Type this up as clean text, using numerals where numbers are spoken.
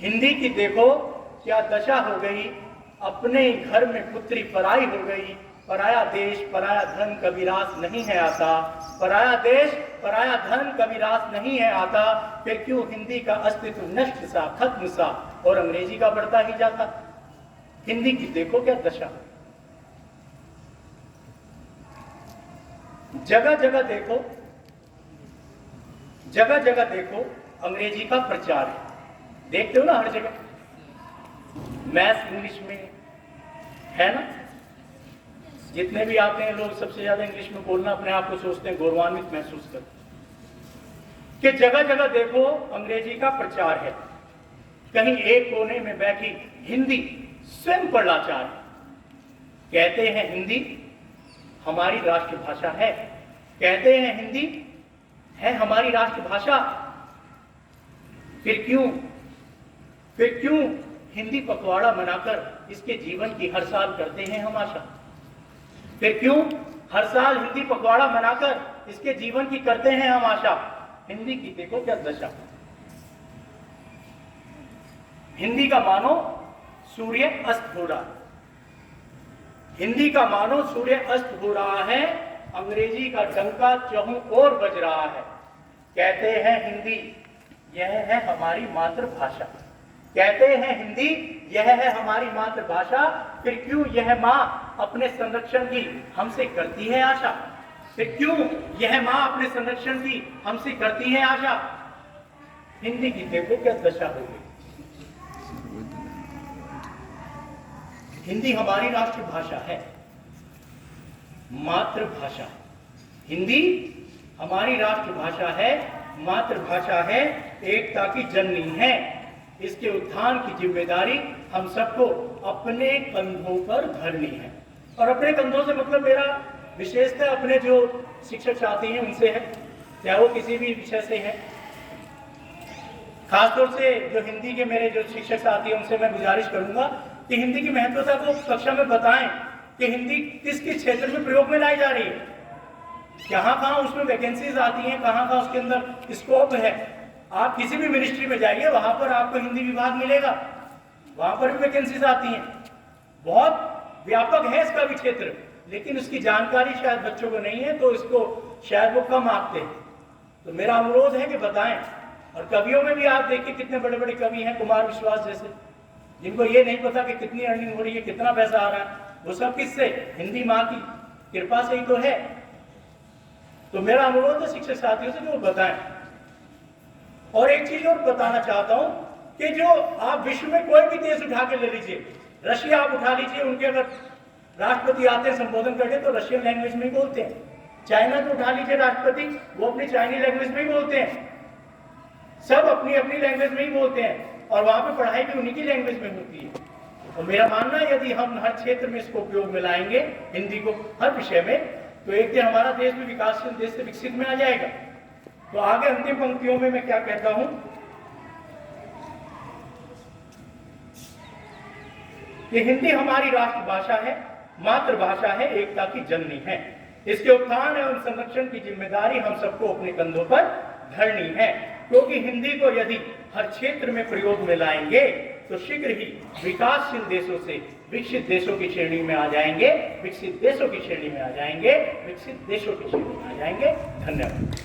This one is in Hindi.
हिंदी की देखो क्या दशा हो गई, अपने ही घर में पुत्री पराई हो गई। पराया देश पराया धन कभी रास नहीं है आता, पराया देश पराया धन कभी रास नहीं है आता। फिर क्यों हिंदी का अस्तित्व नष्ट सा खत्म सा और अंग्रेजी का बढ़ता ही जाता। हिंदी की देखो क्या दशा, जगह जगह देखो, जगह जगह देखो अंग्रेजी का प्रचार है। देखते हो ना हर जगह मैथ्स इंग्लिश में है ना। जितने भी आते हैं लोग सबसे ज्यादा इंग्लिश में बोलना अपने आप को सोचते हैं, गौरवान्वित महसूस करते कि जगह जगह देखो अंग्रेजी का प्रचार है। कहीं एक कोने में बैठी हिंदी स्वयं पर लाचार है। कहते हैं हिंदी हमारी राष्ट्रभाषा है, कहते हैं हिंदी है हमारी राष्ट्रभाषा। फिर क्यों हिंदी पखवाड़ा मनाकर इसके जीवन की हर साल करते हैं हम आशा। फिर क्यों हर साल हिंदी पखवाड़ा मनाकर इसके जीवन की करते हैं हम आशा। हिंदी की देखो क्या दशा, हिंदी का मानो सूर्य अस्त हो रहा है, हिंदी का मानो सूर्य अस्त हो रहा है। अंग्रेजी का डंका चहुं ओर बज रहा है। कहते हैं हिंदी यह है हमारी मातृभाषा, कहते हैं हिंदी यह है हमारी मातृभाषा। फिर क्यों यह मां अपने संरक्षण की हमसे करती है आशा। फिर क्यों यह मां अपने संरक्षण की हमसे करती है आशा। हिंदी की देखो क्या दशा हो गई। हिंदी हमारी राष्ट्रभाषा है, मातृभाषा है। हिंदी हमारी राष्ट्रभाषा है, मातृभाषा है, एकता की जननी है। इसके उत्थान की जिम्मेदारी हम सबको अपने कंधों पर धरनी है। और अपने कंधों से मतलब मेरा विशेषतः अपने जो शिक्षक साथी हैं उनसे है, चाहे वो किसी भी विषय से हैं। खासतौर से जो हिंदी के मेरे जो शिक्षक साथी हैं उनसे मैं गुजारिश करूंगा कि हिंदी की महत्वता को कक्षा में बताएं कि हिंदी किस किस क्षेत्र में प्रयोग में लाई जा रही है, कहाँ कहाँ उसमें वैकेंसीज आती हैं, कहाँ कहाँ उसके अंदर स्कोप है। आप किसी भी मिनिस्ट्री में जाइए, वहां पर आपको हिंदी विभाग मिलेगा, वहां पर भी वैकेंसीज आती हैं। बहुत व्यापक है इसका भी क्षेत्र, लेकिन उसकी जानकारी शायद बच्चों को नहीं है, तो इसको शायद वो कम आंकते हैं। तो मेरा अनुरोध है कि बताएं। और कवियों में भी आप देखिए कितने बड़े बड़े कवि हैं, कुमार विश्वास जैसे, जिनको ये नहीं पता कि कितनी अर्निंग हो रही है, कितना पैसा आ रहा है। वो सब किससे, हिंदी माँ की कृपा से ही तो है। तो मेरा अनुरोध है शिक्षक साथियों से कि वो बताएं। और एक चीज और बताना चाहता हूं कि जो आप विश्व में कोई भी देश उठा के ले लीजिए, रशिया आप उठा लीजिए, उनके अगर राष्ट्रपति आते हैं संबोधन करके तो रशियन लैंग्वेज में ही बोलते हैं। चाइना को उठा लीजिए राष्ट्रपति, वो अपनी चाइनीज लैंग्वेज में ही बोलते हैं। सब अपनी अपनी लैंग्वेज में ही बोलते हैं और वहां पे पढ़ाई भी उन्हीं की लैंग्वेज में होती है। और मेरा मानना है यदि हम हर क्षेत्र में इसको उपयोग में लाएंगे, हिंदी को हर विषय में, तो एक दिन हमारा देश भी विकासशील देश से विकसित में आ जाएगा। तो आगे अंतिम पंक्तियों में मैं क्या कहता हूं कि हिंदी हमारी राष्ट्रभाषा है, मातृभाषा है, एकता की जननी है। इसके उत्थान एवं संरक्षण की जिम्मेदारी हम सबको अपने कंधों पर धरनी है। क्योंकि हिंदी को यदि हर क्षेत्र में प्रयोग में लाएंगे तो शीघ्र ही विकासशील देशों से विकसित देशों की श्रेणी में आ जाएंगे, विकसित देशों की श्रेणी में आ जाएंगे, विकसित देशों की श्रेणी में आ जाएंगे। धन्यवाद।